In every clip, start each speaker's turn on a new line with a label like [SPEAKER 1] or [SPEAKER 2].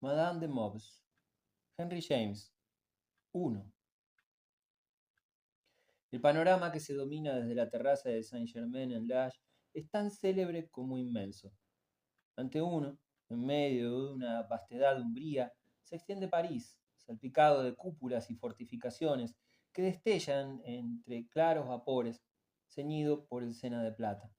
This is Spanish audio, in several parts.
[SPEAKER 1] Madame de Mobs, Henry James, 1. El panorama que se domina desde la terraza de Saint-Germain-en-Laye es tan célebre como inmenso. Ante uno, en medio de una vastedad umbría, se extiende París, salpicado de cúpulas y fortificaciones que destellan entre claros vapores, ceñido por el Sena de plata.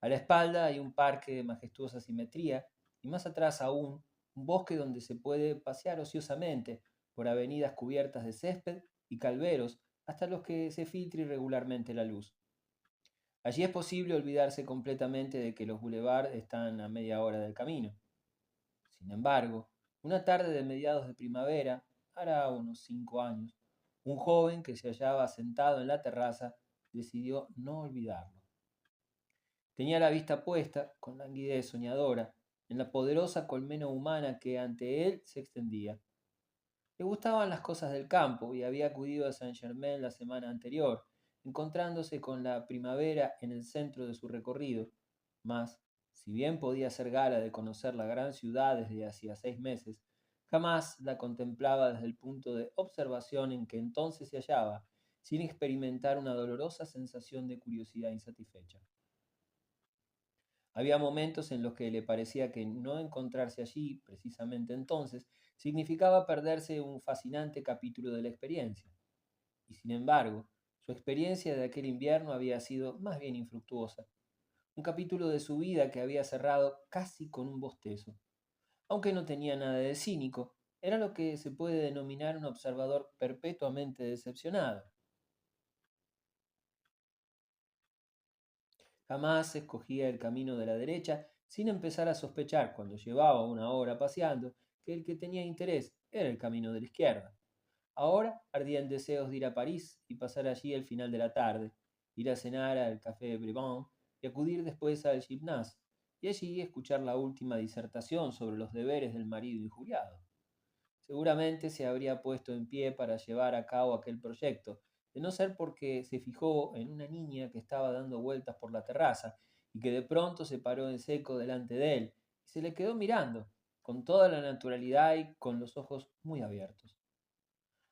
[SPEAKER 1] A la espalda hay un parque de majestuosa simetría y más atrás aún un bosque donde se puede pasear ociosamente por avenidas cubiertas de césped y calveros hasta los que se filtra irregularmente la luz. Allí es posible olvidarse completamente de que los boulevards están a media hora del camino. Sin embargo, una tarde de mediados de primavera, hará unos 5 años, un joven que se hallaba sentado en la terraza decidió no olvidarlo. Tenía la vista puesta, con languidez soñadora, en la poderosa colmena humana que ante él se extendía. Le gustaban las cosas del campo y había acudido a Saint-Germain la semana anterior, encontrándose con la primavera en el centro de su recorrido. Mas, si bien podía hacer gala de conocer la gran ciudad desde hacía 6 meses, jamás la contemplaba desde el punto de observación en que entonces se hallaba, sin experimentar una dolorosa sensación de curiosidad insatisfecha. Había momentos en los que le parecía que no encontrarse allí, precisamente entonces, significaba perderse un fascinante capítulo de la experiencia. Y sin embargo, su experiencia de aquel invierno había sido más bien infructuosa. Un capítulo de su vida que había cerrado casi con un bostezo. Aunque no tenía nada de cínico, era lo que se puede denominar un observador perpetuamente decepcionado. Jamás escogía el camino de la derecha sin empezar a sospechar, cuando llevaba una hora paseando, que el que tenía interés era el camino de la izquierda. Ahora ardía en deseos de ir a París y pasar allí el final de la tarde, ir a cenar al Café Brevant y acudir después al Gymnase, y allí escuchar la última disertación sobre los deberes del marido injuriado. Seguramente se habría puesto en pie para llevar a cabo aquel proyecto, de no ser porque se fijó en una niña que estaba dando vueltas por la terraza y que de pronto se paró en seco delante de él y se le quedó mirando, con toda la naturalidad y con los ojos muy abiertos.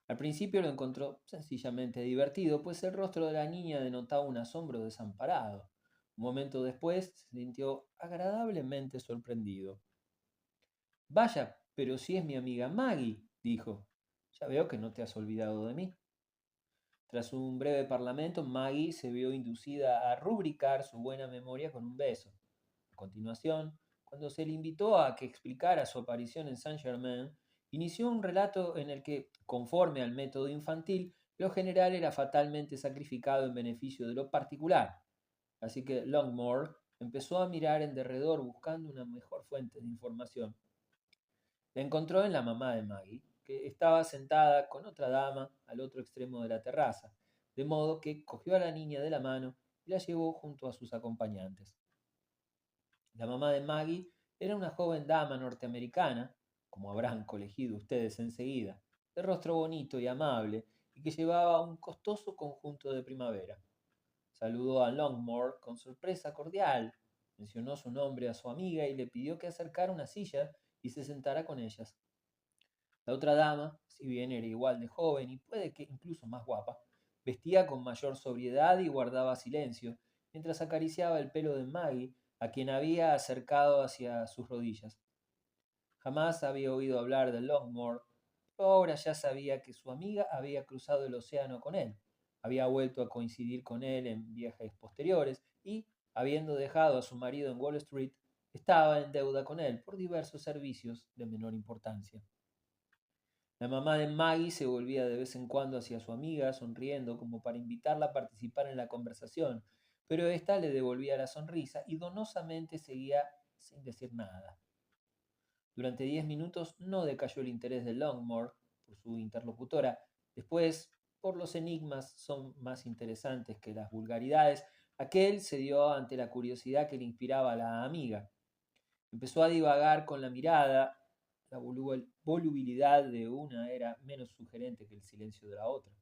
[SPEAKER 1] Al principio lo encontró sencillamente divertido, pues el rostro de la niña denotaba un asombro desamparado. Un momento después se sintió agradablemente sorprendido. Vaya, pero si es mi amiga Maggie, dijo. Ya veo que no te has olvidado de mí. Tras un breve parlamento, Maggie se vio inducida a rubricar su buena memoria con un beso. A continuación, cuando se le invitó a que explicara su aparición en Saint-Germain, inició un relato en el que, conforme al método infantil, lo general era fatalmente sacrificado en beneficio de lo particular. Así que Longmore empezó a mirar en derredor buscando una mejor fuente de información. La encontró en la mamá de Maggie, que estaba sentada con otra dama al otro extremo de la terraza, de modo que cogió a la niña de la mano y la llevó junto a sus acompañantes. La mamá de Maggie era una joven dama norteamericana, como habrán colegido ustedes enseguida, de rostro bonito y amable, y que llevaba un costoso conjunto de primavera. Saludó a Longmore con sorpresa cordial, mencionó su nombre a su amiga y le pidió que acercara una silla y se sentara con ellas. La otra dama, si bien era igual de joven y puede que incluso más guapa, vestía con mayor sobriedad y guardaba silencio, mientras acariciaba el pelo de Maggie, a quien había acercado hacia sus rodillas. Jamás había oído hablar de Longmore, pero ahora ya sabía que su amiga había cruzado el océano con él, había vuelto a coincidir con él en viajes posteriores y, habiendo dejado a su marido en Wall Street, estaba en deuda con él por diversos servicios de menor importancia. La mamá de Maggie se volvía de vez en cuando hacia su amiga, sonriendo como para invitarla a participar en la conversación, pero ésta le devolvía la sonrisa y donosamente seguía sin decir nada. Durante 10 minutos no decayó el interés de Longmore por su interlocutora. Después, por los enigmas son más interesantes que las vulgaridades, aquel se dio ante la curiosidad que le inspiraba a la amiga. Empezó a divagar con la mirada. La volubilidad de una era menos sugerente que el silencio de la otra.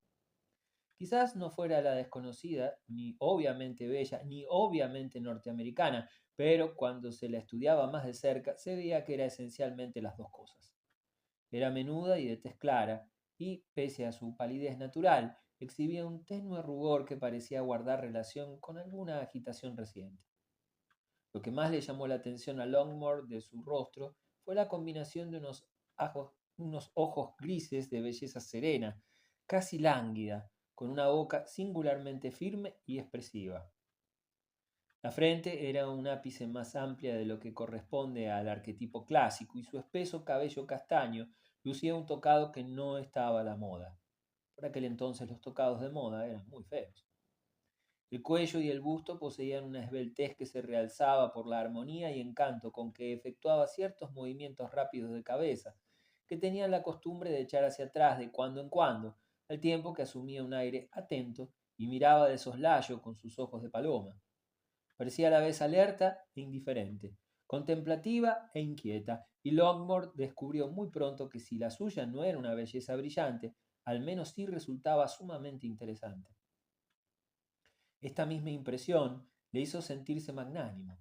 [SPEAKER 1] Quizás no fuera la desconocida, ni obviamente bella, ni obviamente norteamericana, pero cuando se la estudiaba más de cerca, se veía que era esencialmente las dos cosas. Era menuda y de tez clara, y, pese a su palidez natural, exhibía un tenue rubor que parecía guardar relación con alguna agitación reciente. Lo que más le llamó la atención a Longmore de su rostro fue la combinación de unos ojos grises de belleza serena, casi lánguida, con una boca singularmente firme y expresiva. La frente era un ápice más amplia de lo que corresponde al arquetipo clásico y su espeso cabello castaño lucía un tocado que no estaba a la moda. Por aquel entonces los tocados de moda eran muy feos. El cuello y el busto poseían una esbeltez que se realzaba por la armonía y encanto con que efectuaba ciertos movimientos rápidos de cabeza, que tenían la costumbre de echar hacia atrás de cuando en cuando, al tiempo que asumía un aire atento y miraba de soslayo con sus ojos de paloma. Parecía a la vez alerta e indiferente, contemplativa e inquieta, y Longmore descubrió muy pronto que si la suya no era una belleza brillante, al menos sí resultaba sumamente interesante. Esta misma impresión le hizo sentirse magnánimo.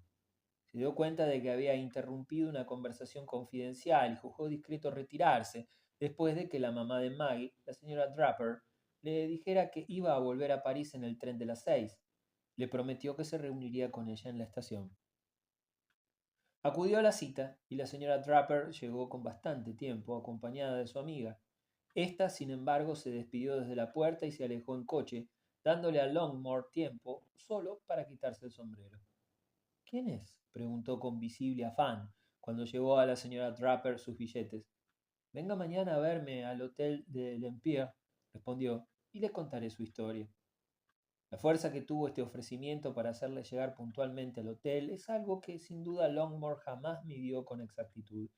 [SPEAKER 1] Se dio cuenta de que había interrumpido una conversación confidencial y juzgó discreto retirarse después de que la mamá de Maggie, la señora Draper, le dijera que iba a volver a París en el tren de las 6. Le prometió que se reuniría con ella en la estación. Acudió a la cita y la señora Draper llegó con bastante tiempo, acompañada de su amiga. Esta, sin embargo, se despidió desde la puerta y se alejó en coche, dándole a Longmore tiempo solo para quitarse el sombrero. ¿Quién es?, preguntó con visible afán, cuando llevó a la señora Draper sus billetes. Venga mañana a verme al hotel de l'Empire, respondió, y le contaré su historia. La fuerza que tuvo este ofrecimiento para hacerle llegar puntualmente al hotel es algo que sin duda Longmore jamás midió con exactitud.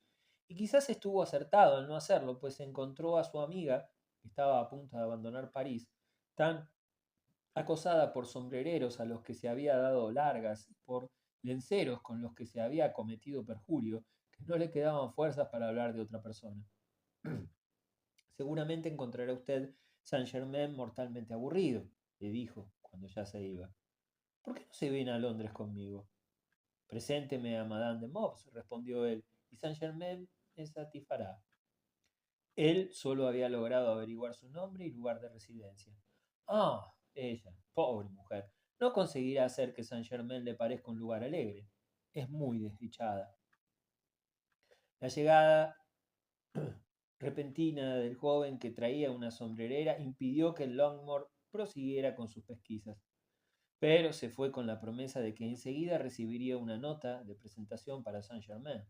[SPEAKER 1] Y quizás estuvo acertado al no hacerlo, pues encontró a su amiga, que estaba a punto de abandonar París, tan acosada por sombrereros a los que se había dado largas y por lenceros con los que se había cometido perjurio, que no le quedaban fuerzas para hablar de otra persona. Seguramente encontrará usted Saint-Germain mortalmente aburrido, le dijo cuando ya se iba. ¿Por qué no se viene a Londres conmigo? Presénteme a Madame de Mobs, respondió él, y Saint-Germain me satisfará. Él solo había logrado averiguar su nombre y lugar de residencia. Ah, ella, pobre mujer, no conseguirá hacer que Saint-Germain le parezca un lugar alegre. Es muy desdichada. La llegada repentina del joven que traía una sombrerera impidió que Longmore prosiguiera con sus pesquisas, pero se fue con la promesa de que enseguida recibiría una nota de presentación para Saint-Germain.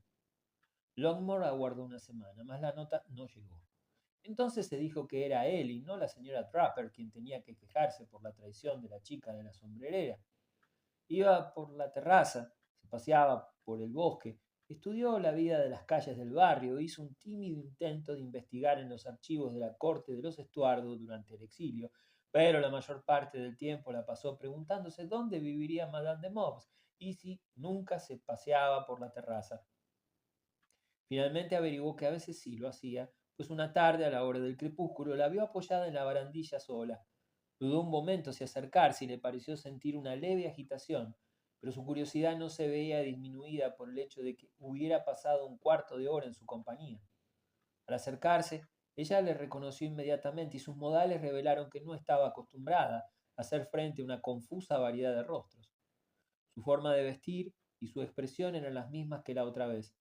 [SPEAKER 1] Longmore aguardó una semana, mas la nota no llegó. Entonces se dijo que era él y no la señora Draper quien tenía que quejarse por la traición de la chica de la sombrerera. Iba por la terraza, se paseaba por el bosque, estudió la vida de las calles del barrio, hizo un tímido intento de investigar en los archivos de la corte de los Estuardo durante el exilio, pero la mayor parte del tiempo la pasó preguntándose dónde viviría Madame de Mobs y si nunca se paseaba por la terraza. Finalmente averiguó que a veces sí lo hacía, pues una tarde a la hora del crepúsculo la vio apoyada en la barandilla sola. Dudó un momento si acercarse y le pareció sentir una leve agitación, pero su curiosidad no se veía disminuida por el hecho de que hubiera pasado un cuarto de hora en su compañía. Al acercarse, ella le reconoció inmediatamente y sus modales revelaron que no estaba acostumbrada a hacer frente a una confusa variedad de rostros. Su forma de vestir y su expresión eran las mismas que la otra vez.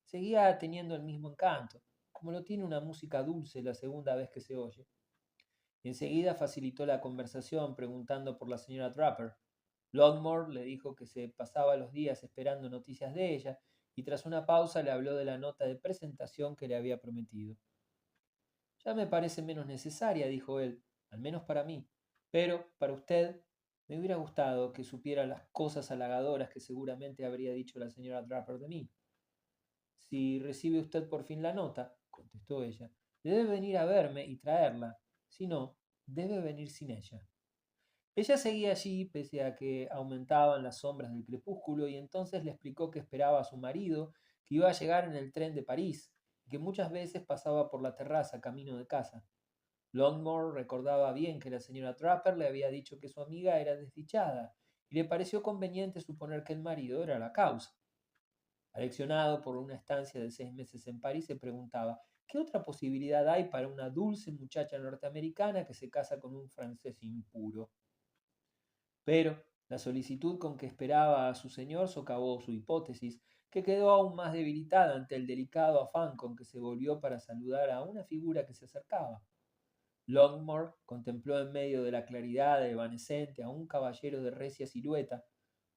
[SPEAKER 1] Seguía teniendo el mismo encanto, como lo tiene una música dulce la segunda vez que se oye. Enseguida facilitó la conversación preguntando por la señora Draper. Longmore le dijo que se pasaba los días esperando noticias de ella y tras una pausa le habló de la nota de presentación que le había prometido. Ya me parece menos necesaria, dijo él, al menos para mí, pero para usted me hubiera gustado que supiera las cosas halagadoras que seguramente habría dicho la señora Draper de mí. Si recibe usted por fin la nota, contestó ella, debe venir a verme y traerla. Si no, debe venir sin ella. Ella seguía allí pese a que aumentaban las sombras del crepúsculo y entonces le explicó que esperaba a su marido, que iba a llegar en el tren de París y que muchas veces pasaba por la terraza camino de casa. Longmore recordaba bien que la señora Trapper le había dicho que su amiga era desdichada, y le pareció conveniente suponer que el marido era la causa. Aleccionado por una estancia de 6 meses en París, se preguntaba ¿qué otra posibilidad hay para una dulce muchacha norteamericana que se casa con un francés impuro? Pero la solicitud con que esperaba a su señor socavó su hipótesis, que quedó aún más debilitada ante el delicado afán con que se volvió para saludar a una figura que se acercaba. Longmore contempló en medio de la claridad evanescente a un caballero de recia silueta,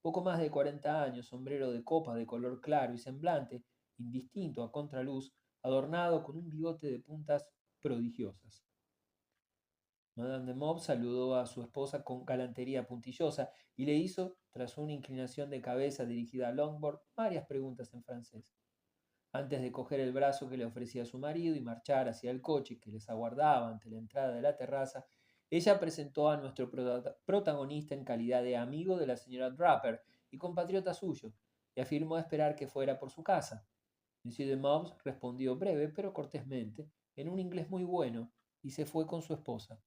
[SPEAKER 1] poco más de 40 años, sombrero de copa de color claro y semblante, indistinto a contraluz, adornado con un bigote de puntas prodigiosas. Madame de Mob saludó a su esposa con galantería puntillosa y le hizo, tras una inclinación de cabeza dirigida a Longmore, varias preguntas en francés. Antes de coger el brazo que le ofrecía su marido y marchar hacia el coche que les aguardaba ante la entrada de la terraza, ella presentó a nuestro protagonista en calidad de amigo de la señora Draper y compatriota suyo, y afirmó esperar que fuera por su casa. Monsieur de Mobs respondió breve pero cortésmente, en un inglés muy bueno, y se fue con su esposa.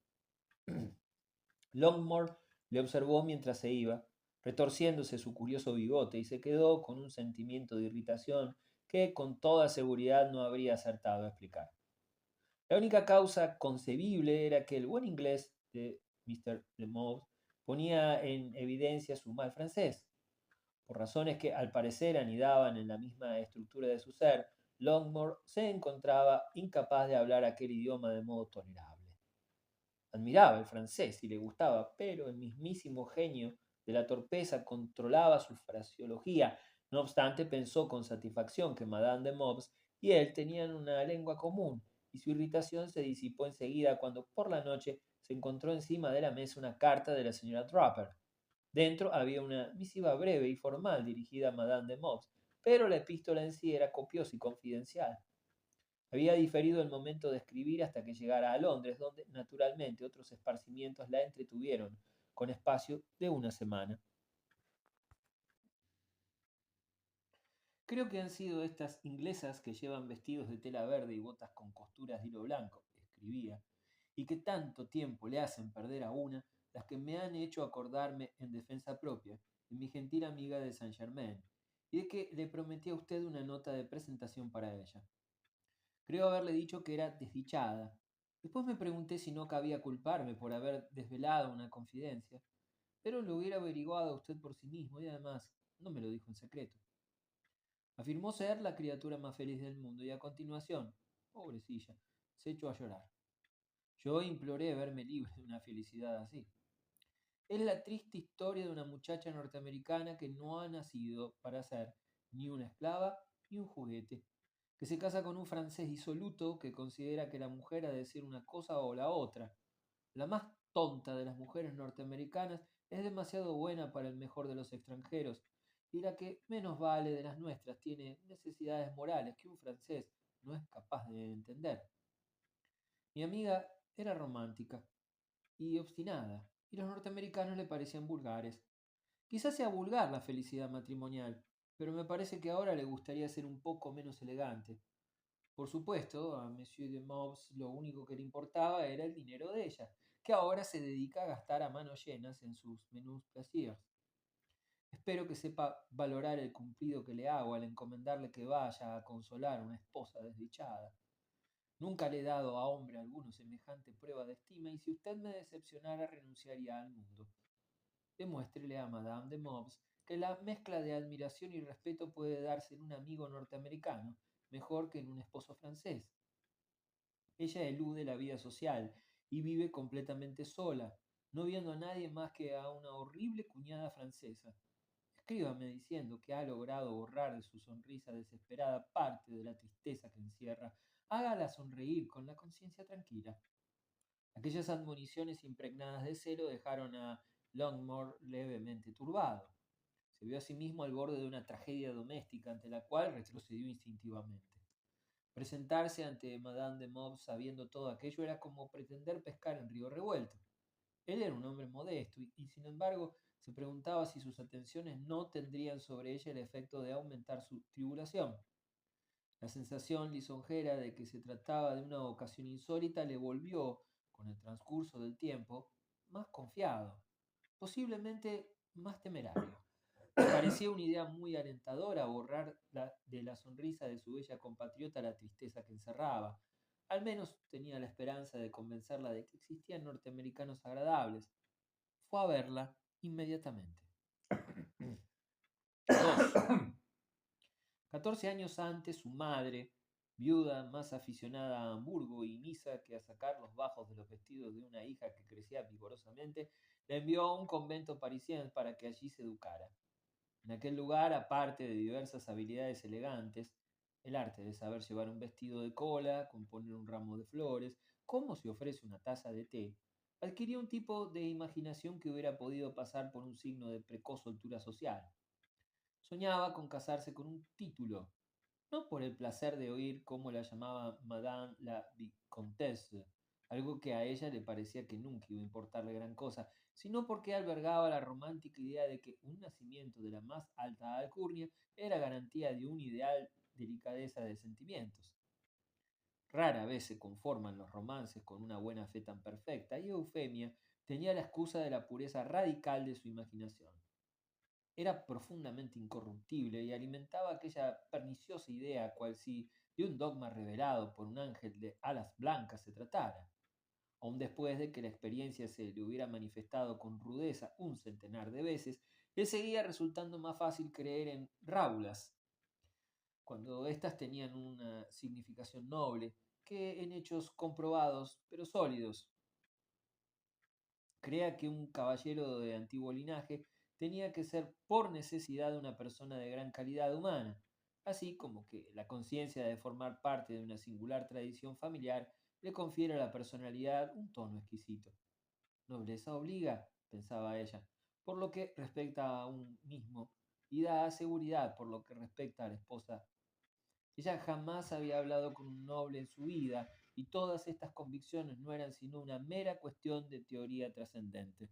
[SPEAKER 1] Longmore le observó mientras se iba, retorciéndose su curioso bigote, y se quedó con un sentimiento de irritación que con toda seguridad no habría acertado a explicar. La única causa concebible era que el buen inglés de Mr. de Moss ponía en evidencia su mal francés. Por razones que al parecer anidaban en la misma estructura de su ser, Longmore se encontraba incapaz de hablar aquel idioma de modo tolerable. Admiraba el francés y le gustaba, pero el mismísimo genio de la torpeza controlaba su fraseología. No obstante, pensó con satisfacción que Madame de Mobs y él tenían una lengua común, y su irritación se disipó enseguida cuando por la noche se encontró encima de la mesa una carta de la señora Draper. Dentro había una misiva breve y formal dirigida a Madame de Mobs, pero la epístola en sí era copiosa y confidencial. Había diferido el momento de escribir hasta que llegara a Londres, donde naturalmente otros esparcimientos la entretuvieron con espacio de una semana. Creo que han sido estas inglesas que llevan vestidos de tela verde y botas con costuras de hilo blanco, escribía, y que tanto tiempo le hacen perder a una, las que me han hecho acordarme en defensa propia de mi gentil amiga de Saint Germain, y de que le prometí a usted una nota de presentación para ella. Creo haberle dicho que era desdichada. Después me pregunté si no cabía culparme por haber desvelado una confidencia, pero lo hubiera averiguado usted por sí mismo y además no me lo dijo en secreto. Afirmó ser la criatura más feliz del mundo y a continuación, pobrecilla, se echó a llorar. Yo imploré verme libre de una felicidad así. Es la triste historia de una muchacha norteamericana que no ha nacido para ser ni una esclava ni un juguete, que se casa con un francés disoluto que considera que la mujer ha de ser una cosa o la otra. La más tonta de las mujeres norteamericanas es demasiado buena para el mejor de los extranjeros, y la que menos vale de las nuestras tiene necesidades morales que un francés no es capaz de entender. Mi amiga era romántica y obstinada, y los norteamericanos le parecían vulgares. Quizás sea vulgar la felicidad matrimonial, pero me parece que ahora le gustaría ser un poco menos elegante. Por supuesto, a Monsieur de Mobs lo único que le importaba era el dinero de ella, que ahora se dedica a gastar a manos llenas en sus menús plaisirs. Espero que sepa valorar el cumplido que le hago al encomendarle que vaya a consolar a una esposa desdichada. Nunca le he dado a hombre alguno semejante prueba de estima, y si usted me decepcionara renunciaría al mundo. Demuéstrele a Madame de Mobs que la mezcla de admiración y respeto puede darse en un amigo norteamericano mejor que en un esposo francés. Ella elude la vida social y vive completamente sola, no viendo a nadie más que a una horrible cuñada francesa. Escríbame diciendo que ha logrado borrar de su sonrisa desesperada parte de la tristeza que encierra. Hágala sonreír con la conciencia tranquila. Aquellas admoniciones impregnadas de celo dejaron a Longmore levemente turbado. Se vio a sí mismo al borde de una tragedia doméstica ante la cual retrocedió instintivamente. Presentarse ante Madame de Mobs sabiendo todo aquello era como pretender pescar en río revuelto. Él era un hombre modesto y sin embargo se preguntaba si sus atenciones no tendrían sobre ella el efecto de aumentar su tribulación. La sensación lisonjera de que se trataba de una ocasión insólita le volvió, con el transcurso del tiempo, más confiado, posiblemente más temerario. Me parecía una idea muy alentadora borrar de la sonrisa de su bella compatriota la tristeza que encerraba. Al menos tenía la esperanza de convencerla de que existían norteamericanos agradables. Fue a verla inmediatamente. 2. 14 años antes, su madre, viuda más aficionada a Hamburgo y Niza que a sacar los bajos de los vestidos de una hija que crecía vigorosamente, la envió a un convento parisien para que allí se educara. En aquel lugar, aparte de diversas habilidades elegantes, el arte de saber llevar un vestido de cola, componer un ramo de flores, cómo se ofrece una taza de té, adquirió un tipo de imaginación que hubiera podido pasar por un signo de precoz soltura social. Soñaba con casarse con un título, no por el placer de oír cómo la llamaba Madame la Vicomtesse, algo que a ella le parecía que nunca iba a importarle gran cosa, sino porque albergaba la romántica idea de que un nacimiento de la más alta alcurnia era garantía de una ideal delicadeza de sentimientos. Rara vez se conforman los romances con una buena fe tan perfecta, y Eufemia tenía la excusa de la pureza radical de su imaginación. Era profundamente incorruptible y alimentaba aquella perniciosa idea cual si de un dogma revelado por un ángel de alas blancas se tratara. Aun después de que la experiencia se le hubiera manifestado con rudeza un centenar de veces, le seguía resultando más fácil creer en rábulas, cuando éstas tenían una significación noble, que en hechos comprobados pero sólidos. Crea que un caballero de antiguo linaje tenía que ser por necesidad una persona de gran calidad humana, así como que la conciencia de formar parte de una singular tradición familiar le confiere a la personalidad un tono exquisito. Nobleza obliga, pensaba ella, por lo que respecta a un mismo, y da seguridad por lo que respecta a la esposa. Ella jamás había hablado con un noble en su vida, y todas estas convicciones no eran sino una mera cuestión de teoría trascendente.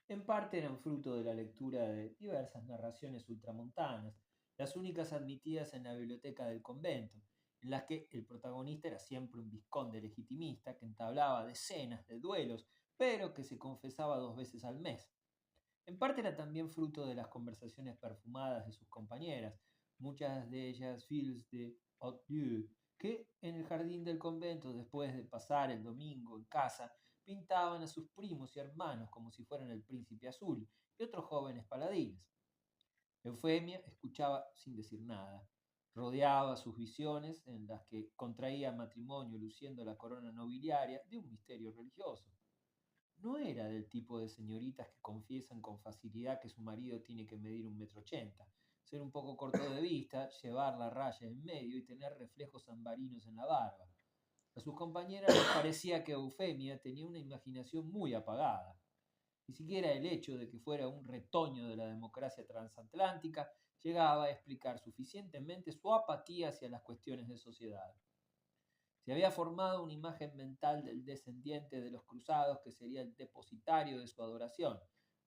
[SPEAKER 1] En parte eran fruto de la lectura de diversas narraciones ultramontanas, las únicas admitidas en la biblioteca del convento, en las que el protagonista era siempre un vizconde legitimista que entablaba decenas de duelos, pero que se confesaba 2 veces al mes. En parte era también fruto de las conversaciones perfumadas de sus compañeras, muchas de ellas filles de haut lieu, que en el jardín del convento, después de pasar el domingo en casa, pintaban a sus primos y hermanos como si fueran el príncipe azul y otros jóvenes paladines. Eufemia escuchaba sin decir nada, rodeaba sus visiones en las que contraía matrimonio luciendo la corona nobiliaria de un misterio religioso. No era del tipo de señoritas que confiesan con facilidad que su marido tiene que medir 1,80 m, ser un poco corto de vista, llevar la raya en medio y tener reflejos ambarinos en la barba. A sus compañeras les parecía que Eufemia tenía una imaginación muy apagada. Ni siquiera el hecho de que fuera un retoño de la democracia transatlántica llegaba a explicar suficientemente su apatía hacia las cuestiones de sociedad. Se había formado una imagen mental del descendiente de los cruzados que sería el depositario de su adoración,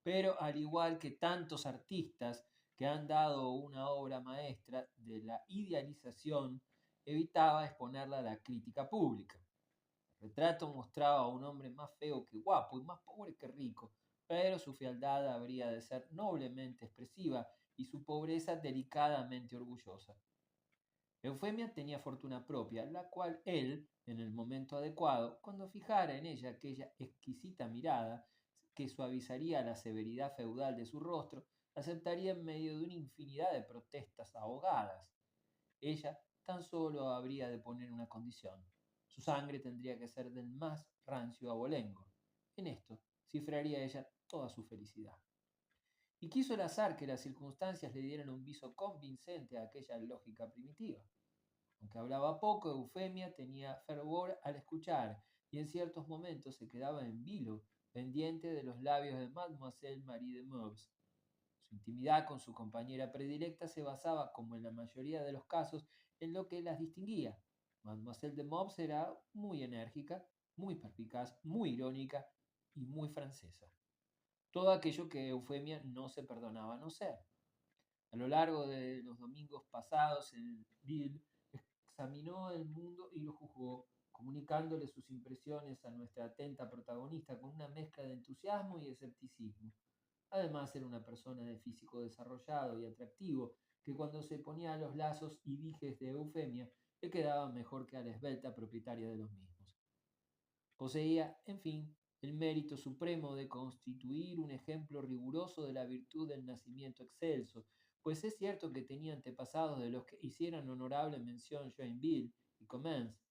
[SPEAKER 1] pero al igual que tantos artistas que han dado una obra maestra de la idealización, evitaba exponerla a la crítica pública. El retrato mostraba a un hombre más feo que guapo y más pobre que rico, pero su fealdad habría de ser noblemente expresiva y su pobreza delicadamente orgullosa. Eufemia tenía fortuna propia, la cual él, en el momento adecuado, cuando fijara en ella aquella exquisita mirada que suavizaría la severidad feudal de su rostro, aceptaría en medio de una infinidad de protestas ahogadas. Ella tan solo habría de poner una condición. Su sangre tendría que ser del más rancio abolengo. En esto cifraría ella toda su felicidad. Y quiso el azar que las circunstancias le dieran un viso convincente a aquella lógica primitiva. Aunque hablaba poco, Eufemia tenía fervor al escuchar y en ciertos momentos se quedaba en vilo, pendiente de los labios de Mademoiselle Marie de Meubs. Su intimidad con su compañera predilecta se basaba, como en la mayoría de los casos, en lo que las distinguía. Mademoiselle de Meubs era muy enérgica, muy perspicaz, muy irónica y muy francesa. Todo aquello que Eufemia no se perdonaba no ser. A lo largo de los domingos pasados en Lille, examinó el mundo y lo juzgó comunicándole sus impresiones a nuestra atenta protagonista con una mezcla de entusiasmo y escepticismo. Además, era una persona de físico desarrollado y atractivo, que cuando se ponía los lazos y dijes de Eufemia, le quedaban mejor que a la esbelta propietaria de los mismos. Poseía, en fin, el mérito supremo de constituir un ejemplo riguroso de la virtud del nacimiento excelso, pues es cierto que tenía antepasados de los que hicieran honorable mención Joinville y Comens,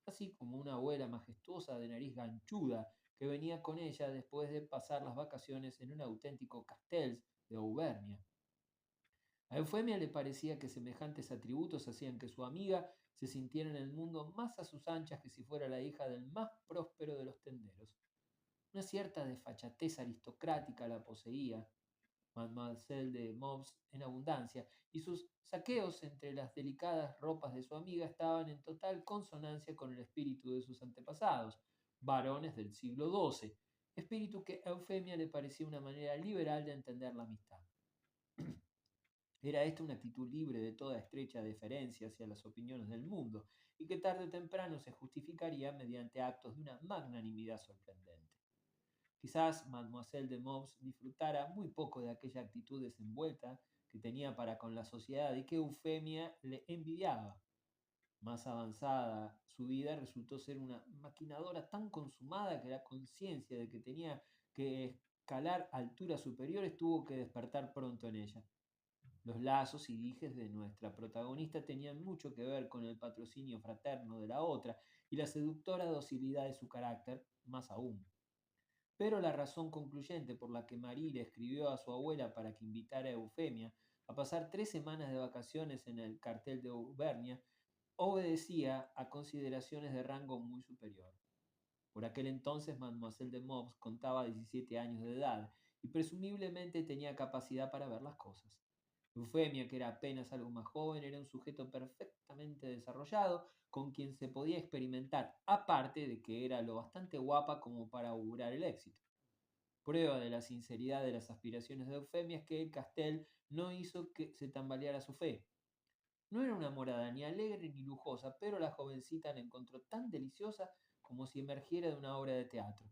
[SPEAKER 1] así como una abuela majestuosa de nariz ganchuda que venía con ella después de pasar las vacaciones en un auténtico castells de Auvernia. A Eufemia le parecía que semejantes atributos hacían que su amiga se sintiera en el mundo más a sus anchas que si fuera la hija del más próspero de los tenderos. Una cierta desfachatez aristocrática la poseía, Mademoiselle de Mobs en abundancia, y sus saqueos entre las delicadas ropas de su amiga estaban en total consonancia con el espíritu de sus antepasados, varones del siglo XII, espíritu que a Eufemia le parecía una manera liberal de entender la amistad. Era esta una actitud libre de toda estrecha deferencia hacia las opiniones del mundo, y que tarde o temprano se justificaría mediante actos de una magnanimidad sorprendente. Quizás Mademoiselle de Mobs disfrutara muy poco de aquella actitud desenvuelta que tenía para con la sociedad y que Eufemia le envidiaba. Más avanzada su vida resultó ser una maquinadora tan consumada que la conciencia de que tenía que escalar alturas superiores tuvo que despertar pronto en ella. Los lazos y dijes de nuestra protagonista tenían mucho que ver con el patrocinio fraterno de la otra y la seductora docilidad de su carácter, más aún. Pero la razón concluyente por la que Marie le escribió a su abuela para que invitara a Eufemia a pasar 3 semanas de vacaciones en el cartel de Auvernia obedecía a consideraciones de rango muy superior. Por aquel entonces Mademoiselle de Mobs contaba 17 años de edad y presumiblemente tenía capacidad para ver las cosas. Eufemia, que era apenas algo más joven, era un sujeto perfectamente desarrollado, con quien se podía experimentar, aparte de que era lo bastante guapa como para augurar el éxito. Prueba de la sinceridad de las aspiraciones de Eufemia es que el Castel no hizo que se tambaleara su fe. No era una morada ni alegre ni lujosa, pero la jovencita la encontró tan deliciosa como si emergiera de una obra de teatro.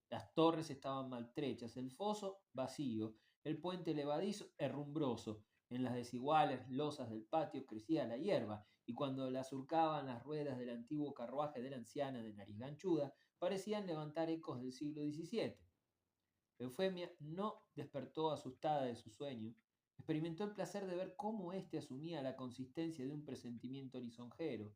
[SPEAKER 1] Las torres estaban maltrechas, el foso vacío, el puente levadizo herrumbroso. En las desiguales losas del patio crecía la hierba, y cuando la surcaban las ruedas del antiguo carruaje de la anciana de nariz ganchuda, parecían levantar ecos del siglo XVII. Eufemia no despertó asustada de su sueño. Experimentó el placer de ver cómo éste asumía la consistencia de un presentimiento lisonjero.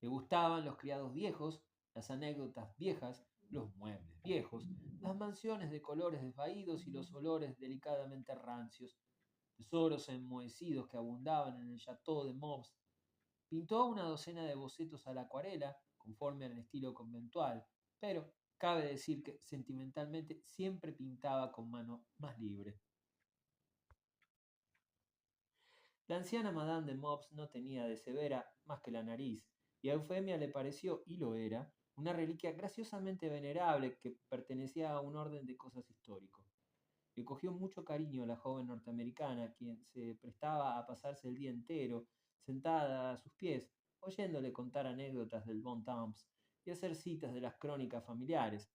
[SPEAKER 1] Le gustaban los criados viejos, las anécdotas viejas, los muebles viejos, las mansiones de colores desvaídos y los olores delicadamente rancios, tesoros enmohecidos que abundaban en el Château de Mobs. Pintó una docena de bocetos a la acuarela, conforme al estilo conventual, pero cabe decir que sentimentalmente siempre pintaba con mano más libre. La anciana Madame de Mobs no tenía de severa más que la nariz, y a Eufemia le pareció, y lo era, una reliquia graciosamente venerable que pertenecía a un orden de cosas histórico. Le cogió mucho cariño a la joven norteamericana, quien se prestaba a pasarse el día entero sentada a sus pies, oyéndole contar anécdotas del bon temps y hacer citas de las crónicas familiares.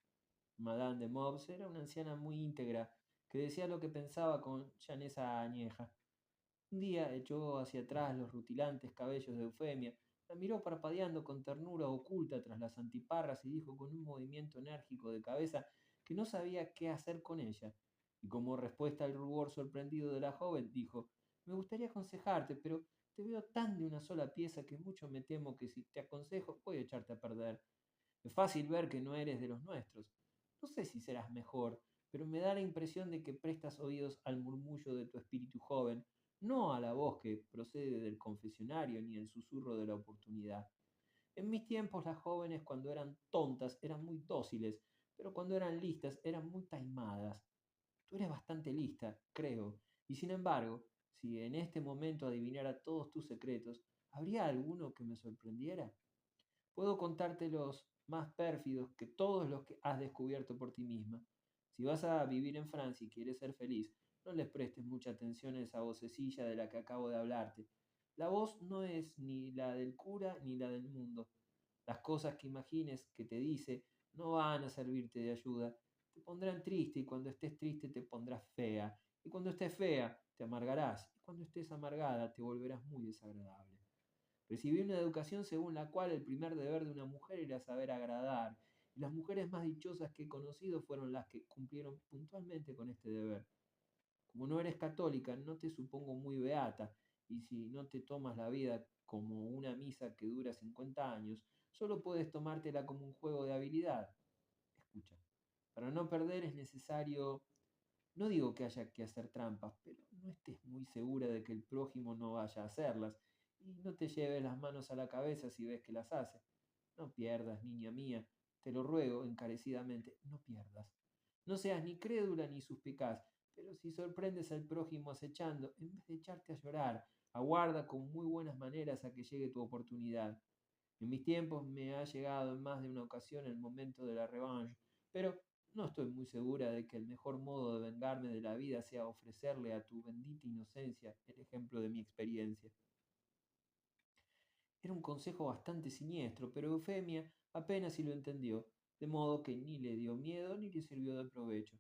[SPEAKER 1] Madame de Mobs era una anciana muy íntegra, que decía lo que pensaba con llaneza añeja. Un día echó hacia atrás los rutilantes cabellos de Eufemia, la miró parpadeando con ternura oculta tras las antiparras y dijo con un movimiento enérgico de cabeza que no sabía qué hacer con ella. Y como respuesta al rubor sorprendido de la joven, dijo: Me gustaría aconsejarte, pero te veo tan de una sola pieza que mucho me temo que si te aconsejo voy a echarte a perder. Es fácil ver que no eres de los nuestros. No sé si serás mejor, pero me da la impresión de que prestas oídos al murmullo de tu espíritu joven, no a la voz que procede del confesionario ni el susurro de la oportunidad. En mis tiempos las jóvenes cuando eran tontas eran muy dóciles, pero cuando eran listas eran muy taimadas. Tú eres bastante lista, creo, y sin embargo, si en este momento adivinara todos tus secretos, ¿habría alguno que me sorprendiera? Puedo contarte los más pérfidos que todos los que has descubierto por ti misma. Si vas a vivir en Francia y quieres ser feliz, no les prestes mucha atención a esa vocecilla de la que acabo de hablarte. La voz no es ni la del cura ni la del mundo. Las cosas que imagines que te dice no van a servirte de ayuda. Te pondrán triste y cuando estés triste te pondrás fea. Y cuando estés fea te amargarás. Y cuando estés amargada te volverás muy desagradable. Recibí una educación según la cual el primer deber de una mujer era saber agradar. Y las mujeres más dichosas que he conocido fueron las que cumplieron puntualmente con este deber. Como no eres católica, no te supongo muy beata, y si no te tomas la vida como una misa que dura 50 años, solo puedes tomártela como un juego de habilidad. Escucha, para no perder es necesario, no digo que haya que hacer trampas, pero no estés muy segura de que el prójimo no vaya a hacerlas, y no te lleves las manos a la cabeza si ves que las hace. No pierdas, niña mía, te lo ruego encarecidamente, no pierdas. No seas ni crédula ni suspicaz, pero si sorprendes al prójimo acechando, en vez de echarte a llorar, aguarda con muy buenas maneras a que llegue tu oportunidad. En mis tiempos me ha llegado en más de una ocasión el momento de la revanche, pero no estoy muy segura de que el mejor modo de vengarme de la vida sea ofrecerle a tu bendita inocencia el ejemplo de mi experiencia. Era un consejo bastante siniestro, pero Eufemia apenas si lo entendió, de modo que ni le dio miedo ni le sirvió de provecho.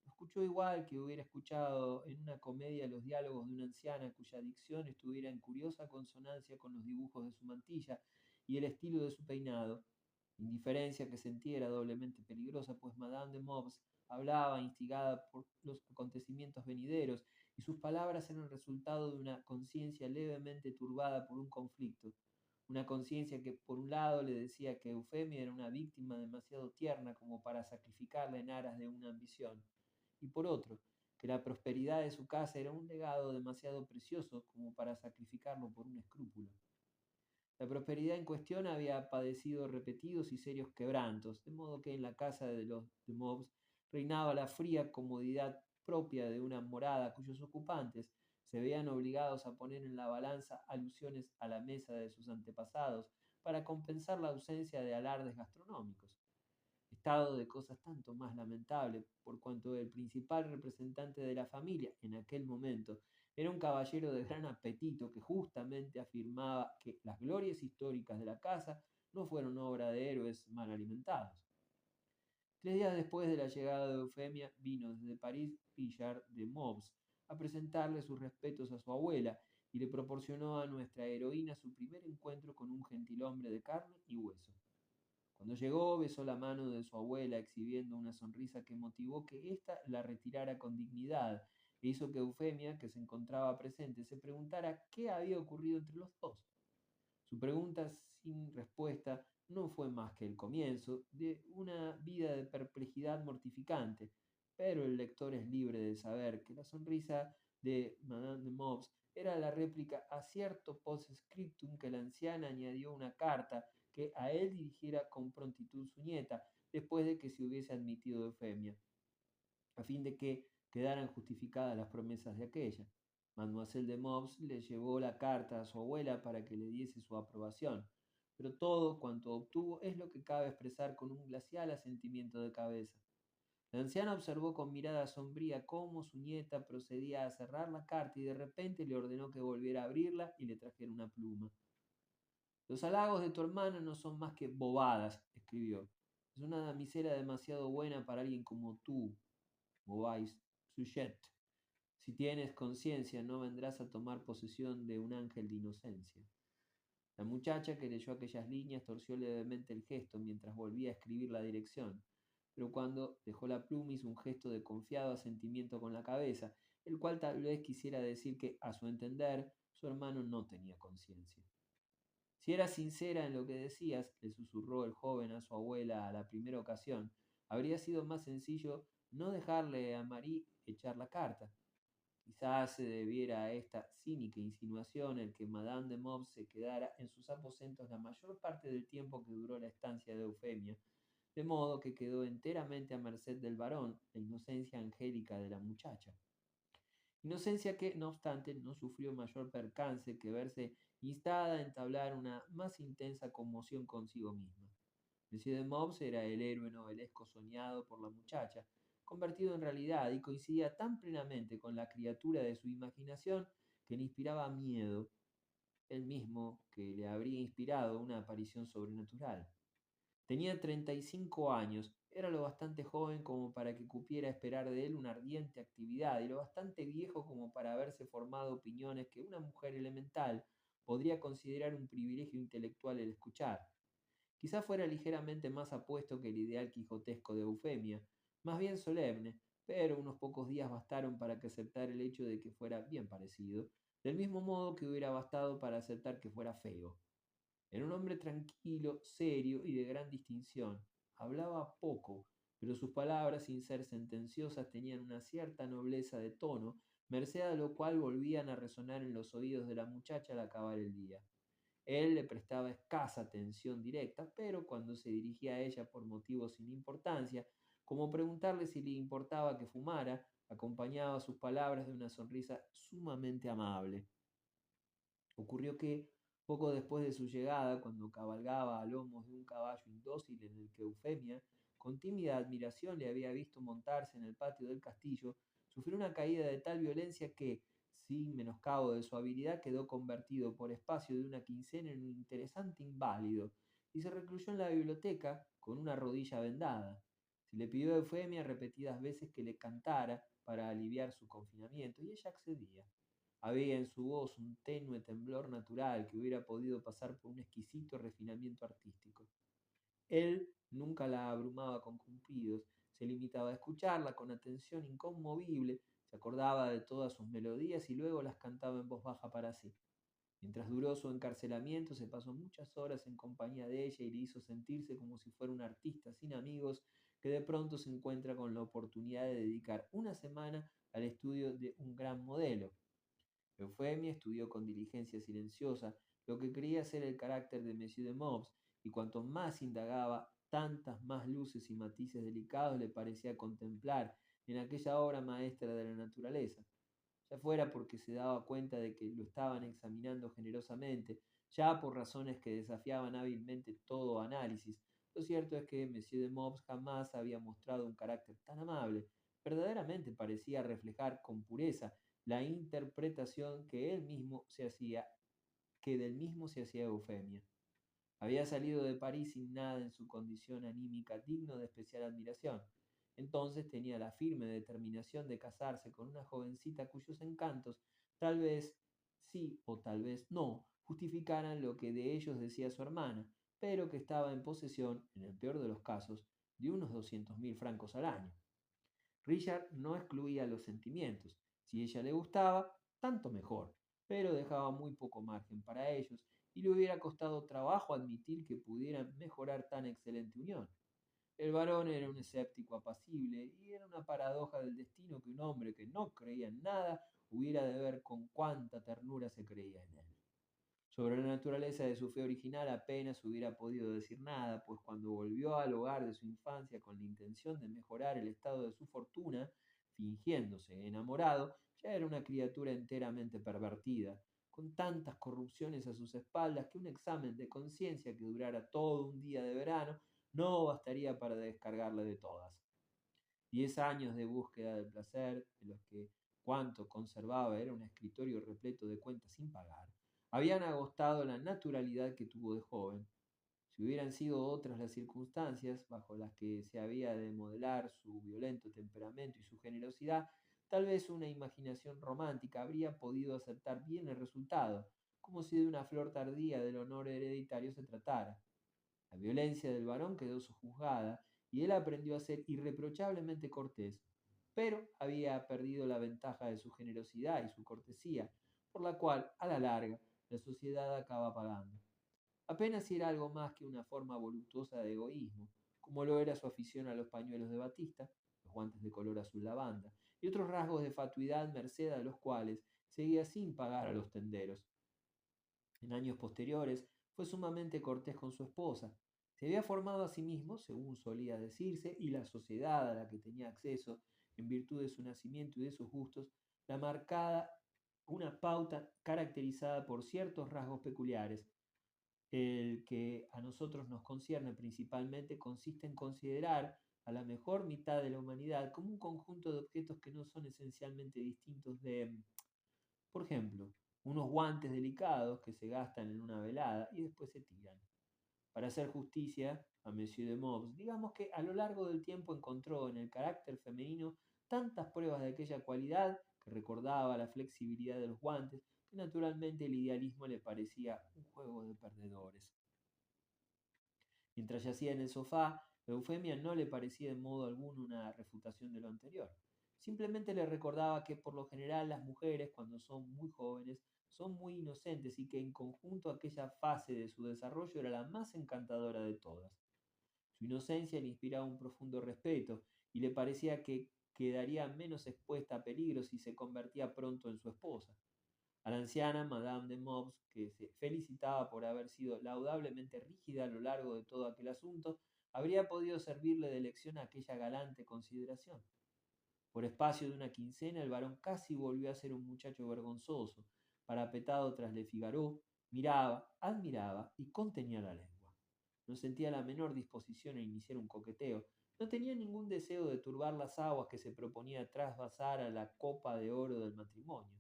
[SPEAKER 1] Lo escuchó igual que hubiera escuchado en una comedia los diálogos de una anciana cuya dicción estuviera en curiosa consonancia con los dibujos de su mantilla y el estilo de su peinado. La indiferencia que sentía era doblemente peligrosa, pues Madame de Mobs hablaba instigada por los acontecimientos venideros, y sus palabras eran resultado de una conciencia levemente turbada por un conflicto. Una conciencia que por un lado le decía que Eufemia era una víctima demasiado tierna como para sacrificarla en aras de una ambición, y por otro, que la prosperidad de su casa era un legado demasiado precioso como para sacrificarlo por un escrúpulo. La prosperidad en cuestión había padecido repetidos y serios quebrantos, de modo que en la casa de los de Mobs reinaba la fría comodidad propia de una morada cuyos ocupantes se veían obligados a poner en la balanza alusiones a la mesa de sus antepasados para compensar la ausencia de alardes gastronómicos. Estado de cosas tanto más lamentable, por cuanto el principal representante de la familia en aquel momento era un caballero de gran apetito que justamente afirmaba que las glorias históricas de la casa no fueron obra de héroes mal alimentados. 3 días después de la llegada de Eufemia, vino desde París Pillard de Mobs a presentarle sus respetos a su abuela y le proporcionó a nuestra heroína su primer encuentro con un gentilhombre de carne y hueso. Cuando llegó, besó la mano de su abuela, exhibiendo una sonrisa que motivó que ésta la retirara con dignidad e hizo que Eufemia, que se encontraba presente, se preguntara qué había ocurrido entre los dos. Su pregunta sin respuesta no fue más que el comienzo de una vida de perplejidad mortificante, pero el lector es libre de saber que la sonrisa de Madame de Mobs era la réplica a cierto post-scriptum que la anciana añadió una carta que a él dirigiera con prontitud su nieta, después de que se hubiese admitido Eufemia, a fin de que quedaran justificadas las promesas de aquella. Mademoiselle de Mobs le llevó la carta a su abuela para que le diese su aprobación, pero todo cuanto obtuvo es lo que cabe expresar con un glacial asentimiento de cabeza. La anciana observó con mirada sombría cómo su nieta procedía a cerrar la carta y de repente le ordenó que volviera a abrirla y le trajera una pluma. Los halagos de tu hermana no son más que bobadas, escribió. Es una damisela demasiado buena para alguien como tú, Mauvais Suchet. Si tienes conciencia, no vendrás a tomar posesión de un ángel de inocencia. La muchacha que leyó aquellas líneas torció levemente el gesto mientras volvía a escribir la dirección, pero cuando dejó la pluma hizo un gesto de confiado asentimiento con la cabeza, el cual tal vez quisiera decir que, a su entender, su hermano no tenía conciencia. Si eras sincera en lo que decías, le susurró el joven a su abuela a la primera ocasión, habría sido más sencillo no dejarle a Marie echar la carta. Quizás se debiera a esta cínica insinuación el que Madame de Mobs se quedara en sus aposentos la mayor parte del tiempo que duró la estancia de Eufemia, de modo que quedó enteramente a merced del varón, la inocencia angélica de la muchacha. Inocencia que, no obstante, no sufrió mayor percance que verse instada a entablar una más intensa conmoción consigo misma. Monsieur de Mobs era el héroe novelesco soñado por la muchacha, convertido en realidad, y coincidía tan plenamente con la criatura de su imaginación que le inspiraba miedo. el mismo que le habría inspirado una aparición sobrenatural. Tenía 35 años, era lo bastante joven como para que cupiera esperar de él una ardiente actividad y lo bastante viejo como para haberse formado opiniones que una mujer elemental podría considerar un privilegio intelectual el escuchar. Quizá fuera ligeramente más apuesto que el ideal quijotesco de Eufemia, más bien solemne, pero unos pocos días bastaron para que aceptara el hecho de que fuera bien parecido, del mismo modo que hubiera bastado para aceptar que fuera feo. Era un hombre tranquilo, serio y de gran distinción. Hablaba poco, pero sus palabras, sin ser sentenciosas, tenían una cierta nobleza de tono, merced a lo cual volvían a resonar en los oídos de la muchacha al acabar el día. Él le prestaba escasa atención directa, pero cuando se dirigía a ella por motivos sin importancia, como preguntarle si le importaba que fumara, acompañaba sus palabras de una sonrisa sumamente amable. Ocurrió que, poco después de su llegada, cuando cabalgaba a lomos de un caballo indócil en el que Eufemia, con tímida admiración, le había visto montarse en el patio del castillo, sufrió una caída de tal violencia que, sin menoscabo de su habilidad, quedó convertido por espacio de una quincena en un interesante inválido, y se recluyó en la biblioteca con una rodilla vendada. Se le pidió a Eufemia repetidas veces que le cantara para aliviar su confinamiento, y ella accedía. Había en su voz un tenue temblor natural que hubiera podido pasar por un exquisito refinamiento artístico. Él nunca la abrumaba con cumplidos, se limitaba a escucharla con atención inconmovible, se acordaba de todas sus melodías y luego las cantaba en voz baja para sí. Mientras duró su encarcelamiento, se pasó muchas horas en compañía de ella y le hizo sentirse como si fuera un artista sin amigos que de pronto se encuentra con la oportunidad de dedicar una semana al estudio de un gran modelo. Eufemia estudió con diligencia silenciosa lo que creía ser el carácter de Monsieur de Mobs, y cuanto más indagaba, tantas más luces y matices delicados le parecía contemplar en aquella obra maestra de la naturaleza, ya fuera porque se daba cuenta de que lo estaban examinando generosamente, ya por razones que desafiaban hábilmente todo análisis. Lo cierto es que Monsieur de Mobs jamás había mostrado un carácter tan amable, verdaderamente parecía reflejar con pureza la interpretación que él mismo se hacía, que del mismo se hacía Eufemia. Había salido de París sin nada en su condición anímica digno de especial admiración. Entonces tenía la firme determinación de casarse con una jovencita cuyos encantos, tal vez sí o tal vez no, justificaran lo que de ellos decía su hermana, pero que estaba en posesión, en el peor de los casos, de unos 200.000 francos al año. Richard no excluía los sentimientos. Si ella le gustaba, tanto mejor, pero dejaba muy poco margen para ellos y le hubiera costado trabajo admitir que pudieran mejorar tan excelente unión. El varón era un escéptico apacible y era una paradoja del destino que un hombre que no creía en nada hubiera de ver con cuánta ternura se creía en él. Sobre la naturaleza de su fe original apenas hubiera podido decir nada, pues cuando volvió al hogar de su infancia con la intención de mejorar el estado de su fortuna, fingiéndose enamorado, ya era una criatura enteramente pervertida, con tantas corrupciones a sus espaldas que un examen de conciencia que durara todo un día de verano no bastaría para descargarle de todas. 10 años de búsqueda del placer, de los que cuanto conservaba era un escritorio repleto de cuentas sin pagar, habían agotado la naturalidad que tuvo de joven. Si hubieran sido otras las circunstancias bajo las que se había de modelar su violento temperamento y su generosidad, tal vez una imaginación romántica habría podido aceptar bien el resultado, como si de una flor tardía del honor hereditario se tratara. La violencia del varón quedó sojuzgada y él aprendió a ser irreprochablemente cortés, pero había perdido la ventaja de su generosidad y su cortesía, por la cual, a la larga, la sociedad acaba pagando. Apenas si era algo más que una forma voluptuosa de egoísmo, como lo era su afición a los pañuelos de batista, los guantes de color azul lavanda, y otros rasgos de fatuidad merced a los cuales seguía sin pagar a los tenderos. En años posteriores fue sumamente cortés con su esposa. Se había formado a sí mismo, según solía decirse, y la sociedad a la que tenía acceso, en virtud de su nacimiento y de sus gustos, la marcada una pauta caracterizada por ciertos rasgos peculiares. El que a nosotros nos concierne principalmente consiste en considerar a la mejor mitad de la humanidad como un conjunto de objetos que no son esencialmente distintos de, por ejemplo, unos guantes delicados que se gastan en una velada y después se tiran. Para hacer justicia a Monsieur de Mobs, digamos que a lo largo del tiempo encontró en el carácter femenino tantas pruebas de aquella cualidad que recordaba la flexibilidad de los guantes, que naturalmente el idealismo le parecía un juego de perdedores. Mientras yacía en el sofá, Eufemia no le parecía en modo alguno una refutación de lo anterior. Simplemente le recordaba que por lo general las mujeres, cuando son muy jóvenes, son muy inocentes y que en conjunto aquella fase de su desarrollo era la más encantadora de todas. Su inocencia le inspiraba un profundo respeto y le parecía que quedaría menos expuesta a peligro si se convertía pronto en su esposa. A la anciana Madame de Mobs, que se felicitaba por haber sido laudablemente rígida a lo largo de todo aquel asunto, habría podido servirle de lección aquella galante consideración. Por espacio de una quincena el varón casi volvió a ser un muchacho vergonzoso, parapetado tras Le Figaro, miraba, admiraba y contenía la lengua. No sentía la menor disposición a iniciar un coqueteo, no tenía ningún deseo de turbar las aguas que se proponía trasvasar a la copa de oro del matrimonio.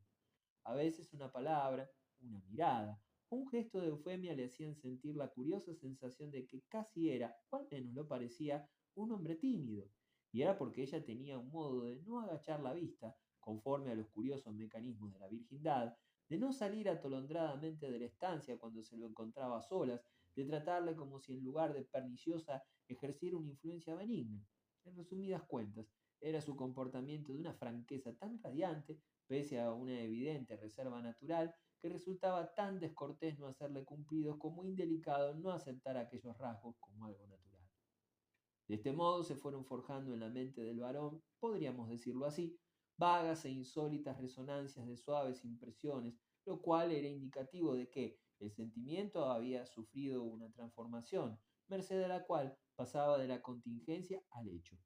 [SPEAKER 1] A veces una palabra, una mirada o un gesto de Eufemia le hacían sentir la curiosa sensación de que casi era, o al menos lo parecía, un hombre tímido, y era porque ella tenía un modo de no agachar la vista, conforme a los curiosos mecanismos de la virgindad, de no salir atolondradamente de la estancia cuando se lo encontraba a solas, de tratarle como si en lugar de perniciosa ejerciera una influencia benigna. En resumidas cuentas, era su comportamiento de una franqueza tan radiante, pese a una evidente reserva natural, que resultaba tan descortés no hacerle cumplidos como indelicado no aceptar aquellos rasgos como algo natural. De este modo se fueron forjando en la mente del varón, podríamos decirlo así, vagas e insólitas resonancias de suaves impresiones, lo cual era indicativo de que el sentimiento había sufrido una transformación, merced a la cual pasaba de la contingencia al hecho.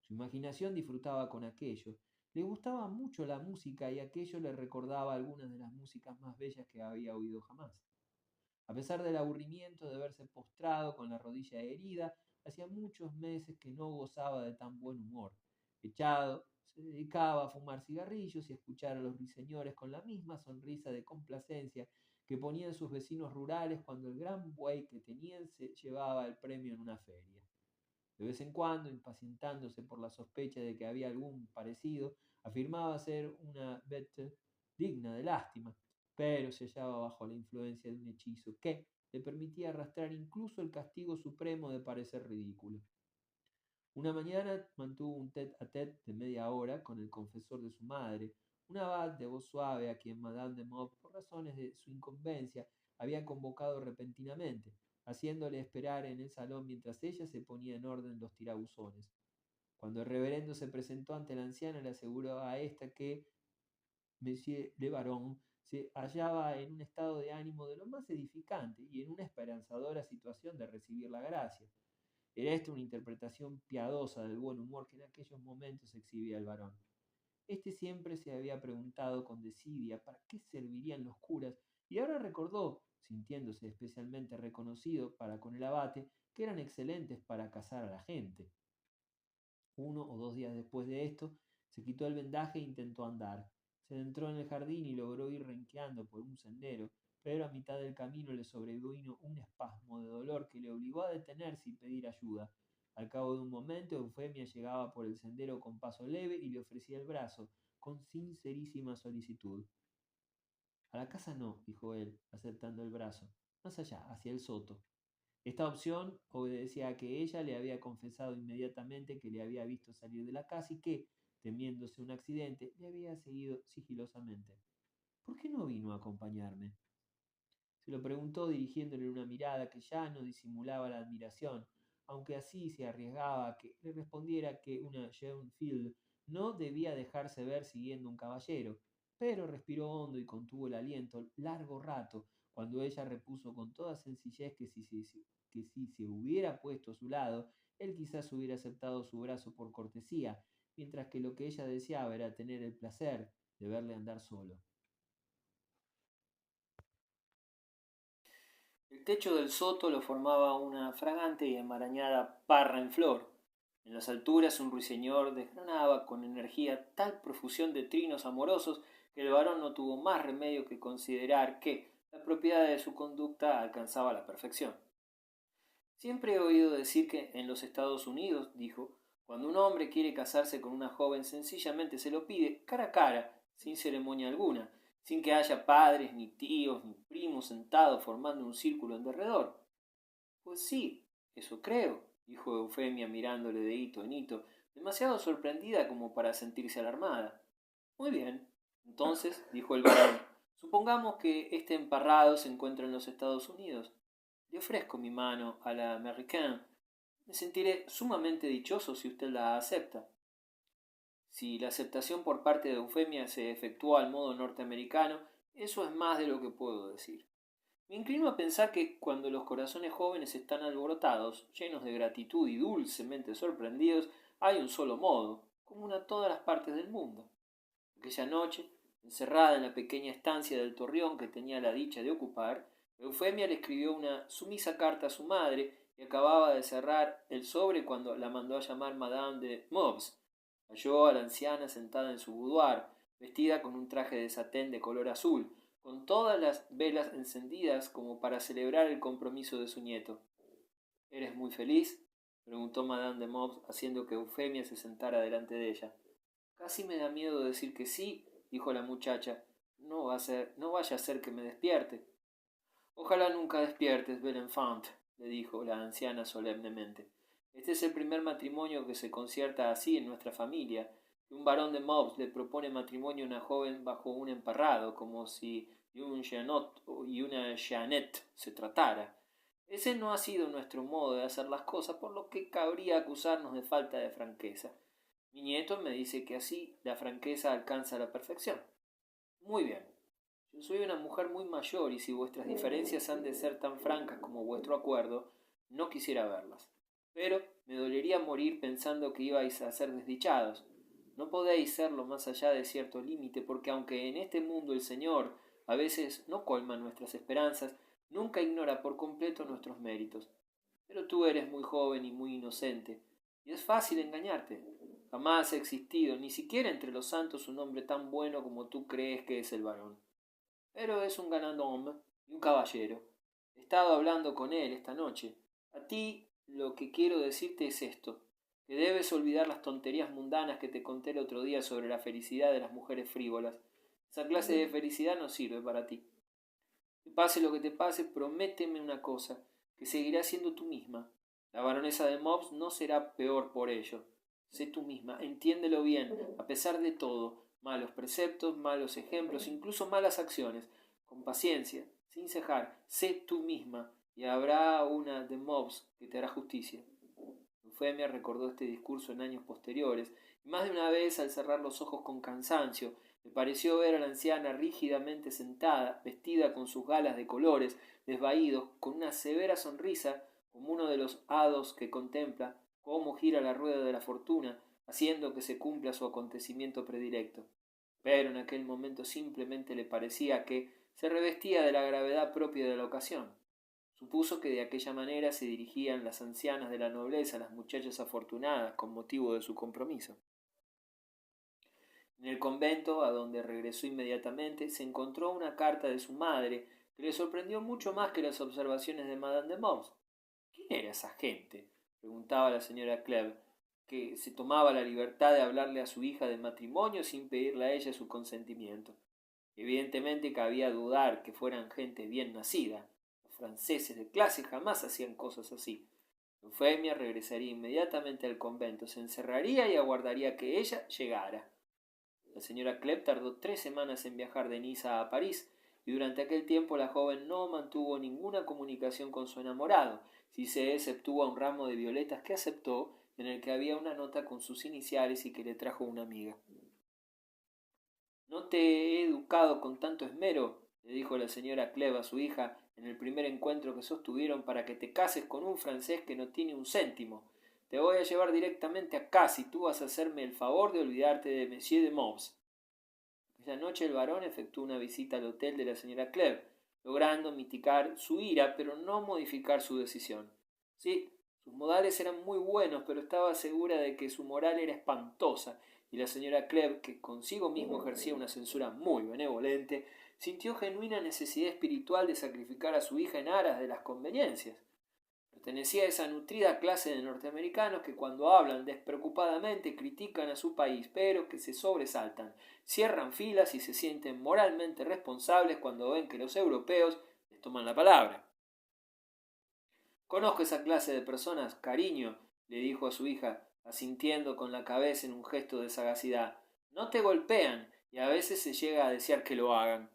[SPEAKER 1] Su imaginación disfrutaba con aquello, le gustaba mucho la música y aquello le recordaba algunas de las músicas más bellas que había oído jamás. A pesar del aburrimiento de verse postrado con la rodilla herida, hacía muchos meses que no gozaba de tan buen humor. Echado, se dedicaba a fumar cigarrillos y a escuchar a los ruiseñores con la misma sonrisa de complacencia que ponían sus vecinos rurales cuando el gran buey que tenían se llevaba el premio en una feria. De vez en cuando, impacientándose por la sospecha de que había algún parecido, afirmaba ser una bête digna de lástima, pero se hallaba bajo la influencia de un hechizo que le permitía arrastrar incluso el castigo supremo de parecer ridículo. Una mañana mantuvo un tête-à-tête de media hora con el confesor de su madre, un abad de voz suave a quien Madame de Mob, por razones de su incumbencia, había convocado repentinamente, haciéndole esperar en el salón mientras ella se ponía en orden los tirabuzones. Cuando el reverendo se presentó ante la anciana, le aseguró a ésta que Monsieur Le Baron se hallaba en un estado de ánimo de lo más edificante y en una esperanzadora situación de recibir la gracia. Era esta una interpretación piadosa del buen humor que en aquellos momentos exhibía el varón. Este siempre se había preguntado con desidia para qué servirían los curas, y ahora recordó, sintiéndose especialmente reconocido para con el abate, que eran excelentes para cazar a la gente. 1 o 2 días después de esto, se quitó el vendaje e intentó andar. Se adentró en el jardín y logró ir renqueando por un sendero, pero a mitad del camino le sobrevino un espasmo de dolor que le obligó a detenerse y pedir ayuda. Al cabo de un momento, Eufemia llegaba por el sendero con paso leve y le ofrecía el brazo, con sincerísima solicitud. A la casa no, dijo él, aceptando el brazo, más allá, hacia el soto. Esta opción obedecía a que ella le había confesado inmediatamente que le había visto salir de la casa y que, temiéndose un accidente, le había seguido sigilosamente. ¿Por qué no vino a acompañarme? Se lo preguntó dirigiéndole una mirada que ya no disimulaba la admiración, aunque así se arriesgaba a que le respondiera que una jeune fille no debía dejarse ver siguiendo un caballero, pero respiró hondo y contuvo el aliento largo rato, cuando ella repuso con toda sencillez que si se hubiera puesto a su lado, él quizás hubiera aceptado su brazo por cortesía, mientras que lo que ella deseaba era tener el placer de verle andar solo. El techo del soto lo formaba una fragante y enmarañada parra en flor. En las alturas un ruiseñor desgranaba con energía tal profusión de trinos amorosos que el varón no tuvo más remedio que considerar que la propiedad de su conducta alcanzaba la perfección. Siempre he oído decir que en los Estados Unidos, dijo, cuando un hombre quiere casarse con una joven, sencillamente se lo pide cara a cara, sin ceremonia alguna, sin que haya padres, ni tíos, ni primos sentados formando un círculo en derredor. Pues sí, eso creo, dijo Eufemia mirándole de hito en hito, demasiado sorprendida como para sentirse alarmada. Muy bien, entonces, dijo el varón, supongamos que este emparrado se encuentra en los Estados Unidos. Le ofrezco mi mano a la Americaine. Me sentiré sumamente dichoso si usted la acepta. Si la aceptación por parte de Eufemia se efectuó al modo norteamericano, eso es más de lo que puedo decir. Me inclino a pensar que cuando los corazones jóvenes están alborotados, llenos de gratitud y dulcemente sorprendidos, hay un solo modo, común a todas las partes del mundo. Aquella noche, encerrada en la pequeña estancia del torreón que tenía la dicha de ocupar, Eufemia le escribió una sumisa carta a su madre y acababa de cerrar el sobre cuando la mandó a llamar Madame de Mauves. Halló a la anciana sentada en su boudoir, vestida con un traje de satén de color azul, con todas las velas encendidas como para celebrar el compromiso de su nieto. ¿Eres muy feliz?, preguntó Madame de Mauves, haciendo que Eufemia se sentara delante de ella. Casi me da miedo decir que sí, dijo la muchacha. No vaya a ser que me despierte. Ojalá nunca despiertes, bel enfant, le dijo la anciana solemnemente. Este es el primer matrimonio que se concierta así en nuestra familia, que un varón de Mauves le propone matrimonio a una joven bajo un emparrado, como si de un Jeannot y una Jeannette se tratara. Ese no ha sido nuestro modo de hacer las cosas, por lo que cabría acusarnos de falta de franqueza. Mi nieto me dice que así la franqueza alcanza la perfección. Muy bien. Yo soy una mujer muy mayor y si vuestras diferencias han de ser tan francas como vuestro acuerdo, no quisiera verlas. Pero me dolería morir pensando que ibais a ser desdichados. No podéis serlo más allá de cierto límite, porque aunque en este mundo el Señor a veces no colma nuestras esperanzas, nunca ignora por completo nuestros méritos. Pero tú eres muy joven y muy inocente, y es fácil engañarte. Jamás ha existido, ni siquiera entre los santos, un hombre tan bueno como tú crees que es el varón. Pero es un gran hombre y un caballero. He estado hablando con él esta noche. A ti lo que quiero decirte es esto, que debes olvidar las tonterías mundanas que te conté el otro día sobre la felicidad de las mujeres frívolas. Esa clase de felicidad no sirve para ti. Que pase lo que te pase, prométeme una cosa, que seguirás siendo tú misma. La baronesa de Mauves no será peor por ello. Sé tú misma, entiéndelo bien, a pesar de todo, malos preceptos, malos ejemplos, incluso malas acciones, con paciencia, sin cejar, sé tú misma, y habrá una de Mauves que te hará justicia. Eufemia recordó este discurso en años posteriores, y más de una vez al cerrar los ojos con cansancio, le pareció ver a la anciana rígidamente sentada, vestida con sus galas de colores, desvaídos, con una severa sonrisa, como uno de los hados que contempla cómo gira la rueda de la fortuna, haciendo que se cumpla su acontecimiento predilecto. Pero en aquel momento simplemente le parecía que se revestía de la gravedad propia de la ocasión. Supuso que de aquella manera se dirigían las ancianas de la nobleza a las muchachas afortunadas con motivo de su compromiso. En el convento, a donde regresó inmediatamente, se encontró una carta de su madre que le sorprendió mucho más que las observaciones de Madame de Mauves. ¿Quién era esa gente?, preguntaba la señora Cleve, que se tomaba la libertad de hablarle a su hija de matrimonio sin pedirle a ella su consentimiento. Evidentemente cabía dudar que fueran gente bien nacida. Los franceses de clase jamás hacían cosas así. Eufemia regresaría inmediatamente al convento, se encerraría y aguardaría que ella llegara. La señora Cleve tardó 3 semanas en viajar de Niza a París, y durante aquel tiempo la joven no mantuvo ninguna comunicación con su enamorado, si se exceptúa un ramo de violetas que aceptó, en el que había una nota con sus iniciales y que le trajo una amiga. «No te he educado con tanto esmero», le dijo la señora Cleve a su hija en el primer encuentro que sostuvieron, «para que te cases con un francés que no tiene un céntimo. Te voy a llevar directamente a casa y tú vas a hacerme el favor de olvidarte de Monsieur de Mauves». Aquella noche el varón efectuó una visita al hotel de la señora Cleve, logrando mitigar su ira, pero no modificar su decisión. Sí, sus modales eran muy buenos, pero estaba segura de que su moral era espantosa, y la señora Cleve, que consigo mismo ejercía una censura muy benevolente, sintió genuina necesidad espiritual de sacrificar a su hija en aras de las conveniencias. Pertenecía a esa nutrida clase de norteamericanos que cuando hablan despreocupadamente critican a su país, pero que se sobresaltan, cierran filas y se sienten moralmente responsables cuando ven que los europeos les toman la palabra. Conozco esa clase de personas, cariño, le dijo a su hija, asintiendo con la cabeza en un gesto de sagacidad. No te golpean y a veces se llega a desear que lo hagan.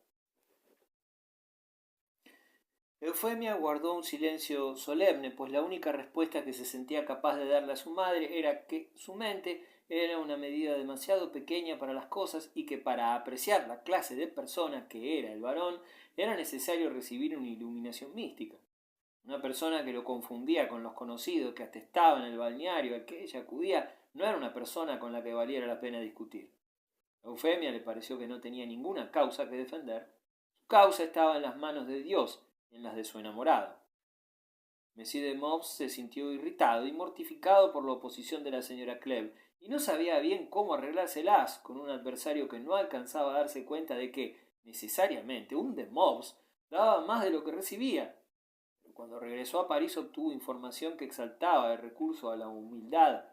[SPEAKER 1] Eufemia guardó un silencio solemne, pues la única respuesta que se sentía capaz de darle a su madre era que su mente era una medida demasiado pequeña para las cosas y que para apreciar la clase de persona que era el varón era necesario recibir una iluminación mística. Una persona que lo confundía con los conocidos que atestaban el balneario al que ella acudía no era una persona con la que valiera la pena discutir. A Eufemia le pareció que no tenía ninguna causa que defender. Su causa estaba en las manos de Dios, en las de su enamorado. Monsieur de Mobs se sintió irritado y mortificado por la oposición de la señora Cleve, y no sabía bien cómo arreglárselas con un adversario que no alcanzaba a darse cuenta de que, necesariamente, un de Mobs daba más de lo que recibía. Pero cuando regresó a París obtuvo información que exaltaba el recurso a la humildad.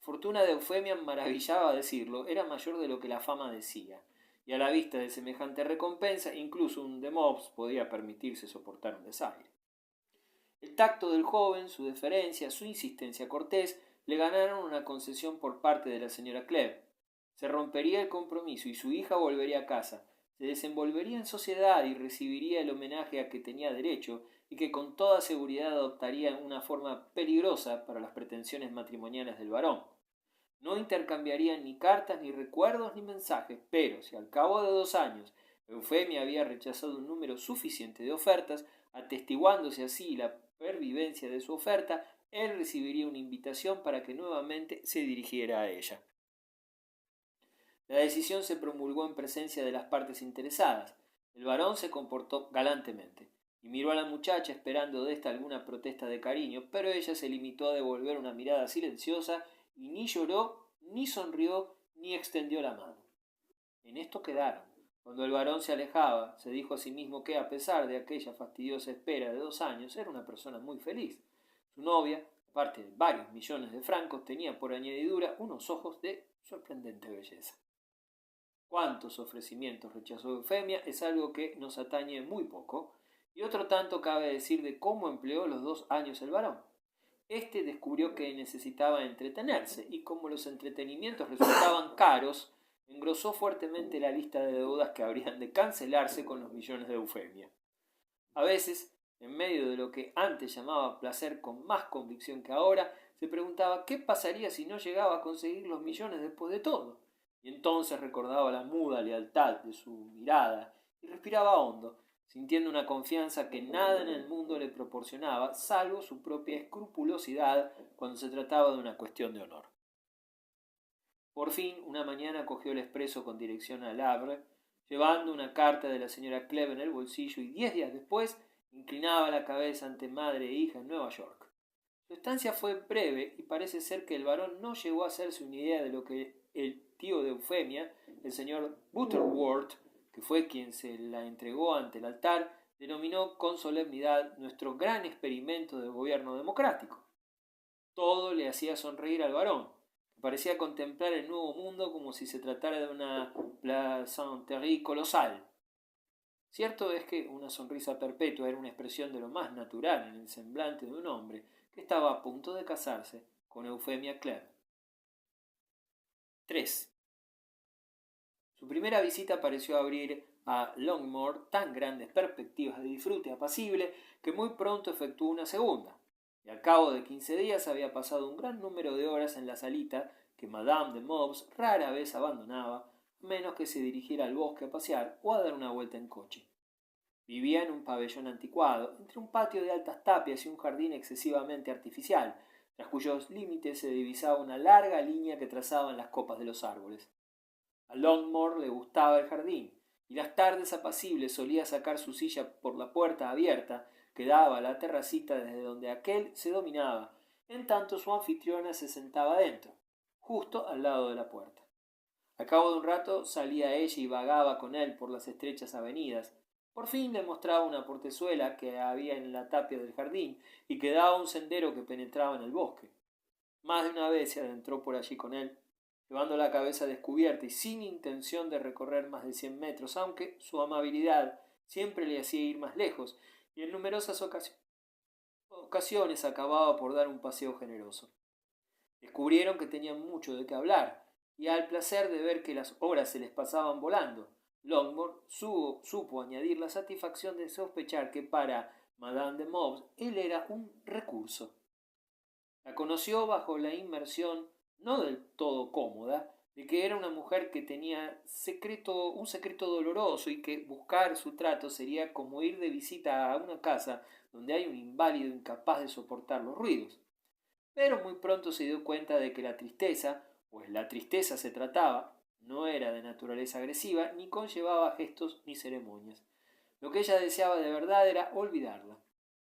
[SPEAKER 1] Fortuna de Eufemia, maravillaba decirlo, era mayor de lo que la fama decía, y a la vista de semejante recompensa, incluso un de Mobs podía permitirse soportar un desaire. El tacto del joven, su deferencia, su insistencia cortés, le ganaron una concesión por parte de la señora Cleve. Se rompería el compromiso y su hija volvería a casa, se desenvolvería en sociedad y recibiría el homenaje a que tenía derecho y que con toda seguridad adoptaría una forma peligrosa para las pretensiones matrimoniales del varón. No intercambiarían ni cartas, ni recuerdos, ni mensajes, pero si al cabo de 2 años Eufemia había rechazado un número suficiente de ofertas, atestiguándose así la pervivencia de su oferta, él recibiría una invitación para que nuevamente se dirigiera a ella. La decisión se promulgó en presencia de las partes interesadas. El varón se comportó galantemente y miró a la muchacha esperando de ésta alguna protesta de cariño, pero ella se limitó a devolver una mirada silenciosa y ni lloró, ni sonrió, ni extendió la mano. En esto quedaron. Cuando el varón se alejaba, se dijo a sí mismo que, a pesar de aquella fastidiosa espera de 2 años, era una persona muy feliz. Su novia, aparte de varios millones de francos, tenía por añadidura unos ojos de sorprendente belleza. Cuántos ofrecimientos rechazó Eufemia es algo que nos atañe muy poco, y otro tanto cabe decir de cómo empleó los 2 años el varón. Este descubrió que necesitaba entretenerse, y como los entretenimientos resultaban caros, engrosó fuertemente la lista de deudas que habrían de cancelarse con los millones de Eufemia. A veces, en medio de lo que antes llamaba placer con más convicción que ahora, se preguntaba qué pasaría si no llegaba a conseguir los millones después de todo. Y entonces recordaba la muda lealtad de su mirada y respiraba hondo, sintiendo una confianza que nada en el mundo le proporcionaba, salvo su propia escrupulosidad cuando se trataba de una cuestión de honor. Por fin, una mañana cogió el expreso con dirección al Havre, llevando una carta de la señora Cleve en el bolsillo, y 10 días después inclinaba la cabeza ante madre e hija en Nueva York. Su estancia fue breve y parece ser que el varón no llegó a hacerse una idea de lo que el tío de Eufemia, el señor Butterworth, que fue quien se la entregó ante el altar, denominó con solemnidad nuestro gran experimento de gobierno democrático. Todo le hacía sonreír al varón, que parecía contemplar el nuevo mundo como si se tratara de una plaisanterie colosal. Cierto es que una sonrisa perpetua era una expresión de lo más natural en el semblante de un hombre que estaba a punto de casarse con Eufemia Cleve. 3. Su primera visita pareció abrir a Longmore tan grandes perspectivas de disfrute apacible que muy pronto efectuó una segunda, y al cabo de 15 días había pasado un gran número de horas en la salita que Madame de Mobs rara vez abandonaba, a menos que se dirigiera al bosque a pasear o a dar una vuelta en coche. Vivía en un pabellón anticuado, entre un patio de altas tapias y un jardín excesivamente artificial, tras cuyos límites se divisaba una larga línea que trazaban las copas de los árboles. A Longmore le gustaba el jardín, y las tardes apacibles solía sacar su silla por la puerta abierta que daba a la terracita desde donde aquél se dominaba, en tanto su anfitriona se sentaba dentro, justo al lado de la puerta. Al cabo de un rato salía ella y vagaba con él por las estrechas avenidas. Por fin le mostraba una portezuela que había en la tapia del jardín y que daba un sendero que penetraba en el bosque. Más de una vez se adentró por allí con él, llevando la cabeza descubierta y sin intención de recorrer más de 100 metros, aunque su amabilidad siempre le hacía ir más lejos, y en numerosas ocasiones acababa por dar un paseo generoso. Descubrieron que tenían mucho de qué hablar, y al placer de ver que las horas se les pasaban volando, Longmore supo añadir la satisfacción de sospechar que para Madame de Mobs él era un recurso. La conoció bajo la inmersión, no del todo cómoda, de que era una mujer que tenía un secreto doloroso y que buscar su trato sería como ir de visita a una casa donde hay un inválido incapaz de soportar los ruidos. Pero muy pronto se dio cuenta de que la tristeza, pues la tristeza se trataba, no era de naturaleza agresiva, ni conllevaba gestos ni ceremonias. Lo que ella deseaba de verdad era olvidarla.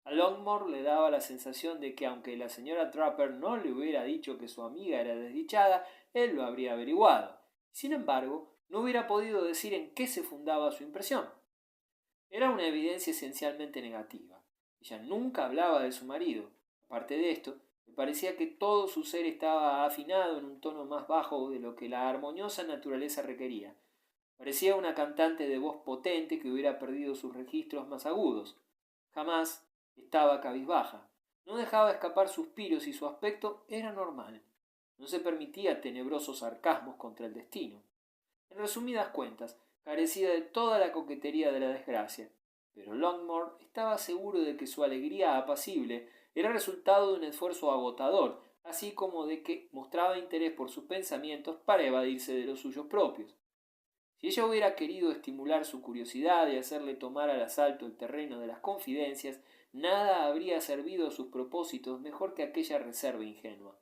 [SPEAKER 1] A Longmore le daba la sensación de que aunque la señora Trapper no le hubiera dicho que su amiga era desdichada, él lo habría averiguado. Sin embargo, no hubiera podido decir en qué se fundaba su impresión. Era una evidencia esencialmente negativa. Ella nunca hablaba de su marido. Aparte de esto, me parecía que todo su ser estaba afinado en un tono más bajo de lo que la armoniosa naturaleza requería. Parecía una cantante de voz potente que hubiera perdido sus registros más agudos. Jamás estaba cabizbaja. No dejaba escapar suspiros y su aspecto era normal. No se permitía tenebrosos sarcasmos contra el destino. En resumidas cuentas, carecía de toda la coquetería de la desgracia. Pero Longmore estaba seguro de que su alegría apacible era resultado de un esfuerzo agotador, así como de que mostraba interés por sus pensamientos para evadirse de los suyos propios. Si ella hubiera querido estimular su curiosidad y hacerle tomar al asalto el terreno de las confidencias, nada habría servido a sus propósitos mejor que aquella reserva ingenua.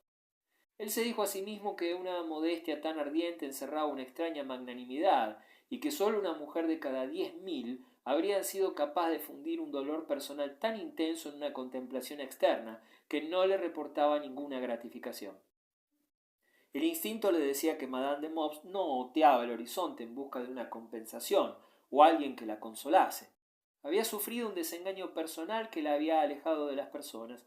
[SPEAKER 1] Él se dijo a sí mismo que una modestia tan ardiente encerraba una extraña magnanimidad y que sólo una mujer de cada 10.000 habría sido capaz de fundir un dolor personal tan intenso en una contemplación externa que no le reportaba ninguna gratificación. El instinto le decía que Madame de Mobs no oteaba el horizonte en busca de una compensación o alguien que la consolase. Había sufrido un desengaño personal que la había alejado de las personas.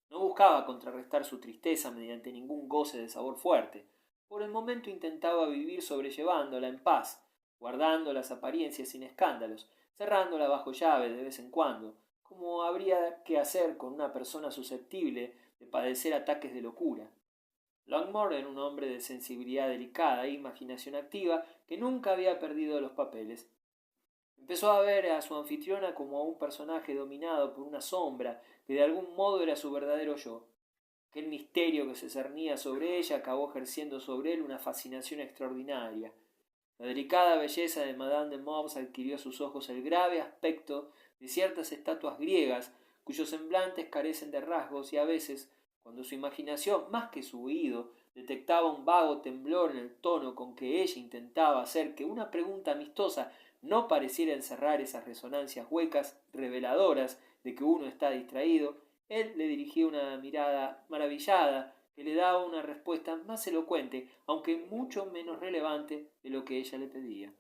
[SPEAKER 1] No buscaba contrarrestar su tristeza mediante ningún goce de sabor fuerte. Por el momento intentaba vivir sobrellevándola en paz, guardando las apariencias sin escándalos, cerrándola bajo llave de vez en cuando, como habría que hacer con una persona susceptible de padecer ataques de locura. Longmore era un hombre de sensibilidad delicada e imaginación activa que nunca había perdido los papeles. Empezó a ver a su anfitriona como a un personaje dominado por una sombra que de algún modo era su verdadero yo. Aquel misterio que se cernía sobre ella acabó ejerciendo sobre él una fascinación extraordinaria. La delicada belleza de Madame de Mobs adquirió a sus ojos el grave aspecto de ciertas estatuas griegas cuyos semblantes carecen de rasgos y a veces, cuando su imaginación, más que su oído, detectaba un vago temblor en el tono con que ella intentaba hacer que una pregunta amistosa no pareciera encerrar esas resonancias huecas reveladoras de que uno está distraído, él le dirigía una mirada maravillada que le daba una respuesta más elocuente, aunque mucho menos relevante de lo que ella le pedía.